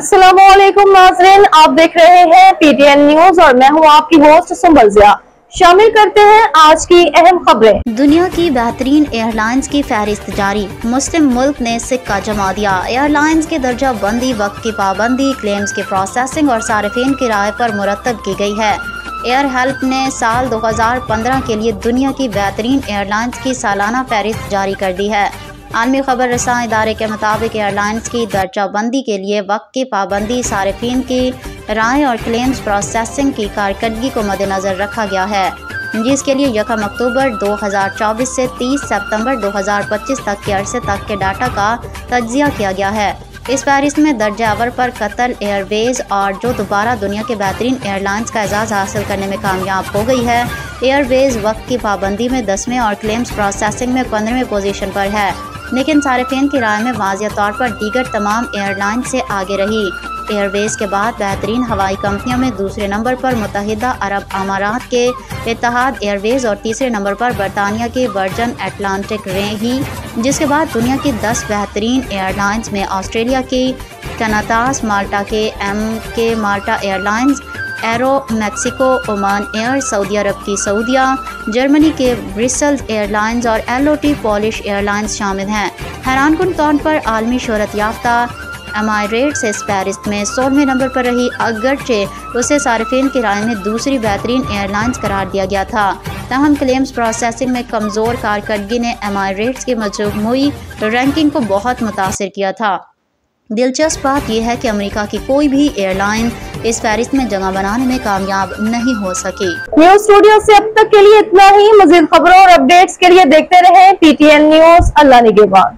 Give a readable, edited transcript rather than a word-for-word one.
अस्सलामुअलैकुम नाज़रीन, आप देख रहे हैं पीटीएन न्यूज और मैं हूं आपकी होस्ट सुंबल ज़िया। शामिल करते हैं आज की अहम खबरें। दुनिया की बेहतरीन एयरलाइंस की फहरिस्त जारी, मुस्लिम मुल्क ने सिक्का जमा दिया। एयरलाइंस की दर्जा बंदी, वक्त की पाबंदी, क्लेम्स की प्रोसेसिंग और सार्फिन की राय पर मुरतब की गई है। एयर हेल्प ने साल 2015 के लिए दुनिया की बेहतरीन एयरलाइंस की सालाना फहरिस्त जारी कर दी है। आलमी खबर रसां इदारे के मुताबिक एयरलाइंस की दर्जा बंदी के लिए वक्त की पाबंदी, सार्फिन की राय और क्लेम्स प्रोसेसिंग की कारकर्दगी को मद्देनज़र रखा गया है, जिसके लिए 1 अक्टूबर 2024 से 30 सितंबर 2025 तक के अरसे तक के डाटा का तज्जिया किया गया है। इस फहरिस्त में दर्जा अव्वल पर कतर एयरवेज और जो दोबारा दुनिया के बेहतरीन एयरलाइंस का एजाज़ हासिल करने में कामयाब हो गई है। एयरवेज वक्त की पाबंदी में 10वें और क्लेम्स प्रोसेसिंग में 15वें पोजीशन पर है, लेकिन सार्फिन की राय में वाज़िह तौर पर दीगर तमाम एयरलाइन से आगे रही। एयरवेज के बाद बेहतरीन हवाई कंपनियों में दूसरे नंबर पर मुत्तहिदा अरब अमारात के इत्तेहाद एयरवेज और तीसरे नंबर पर बरतानिया के वर्जन अटलांटिक रही, जिसके बाद दुनिया की 10 बेहतरीन एयरलाइंस में ऑस्ट्रेलिया की कनातास, माल्टा के MK Malta Airlines, Aeromexico Oman Air, सऊदी अरब की सऊदिया, जर्मनी के ब्रिसल्स एयरलाइंस और LOT पॉलिश एयरलाइंस शामिल हैं। हैरानकुन तौर पर आलमी शोहरत याफ्ता एमारेट्स इस फहरिस्त में 16वें नंबर पर रही, अगरचे उसे सार्फिन की राय में दूसरी बेहतरीन एयरलाइंस करार दिया गया था। ताहम क्लेम्स प्रोसेसिंग में कमज़ोर कारकर्दगी ने एमारेट्स की मजमूई रैंकिंग को बहुत मुतासिर किया था। दिलचस्प बात यह है कि अमेरिका की कोई भी एयरलाइन इस फहरिस्त में जगह बनाने में कामयाब नहीं हो सकी। न्यूज स्टूडियो से अब तक के लिए इतना ही। मज़ीद खबरों और अपडेट्स के लिए देखते रहें PTN न्यूज। अल्लाह निगहबान।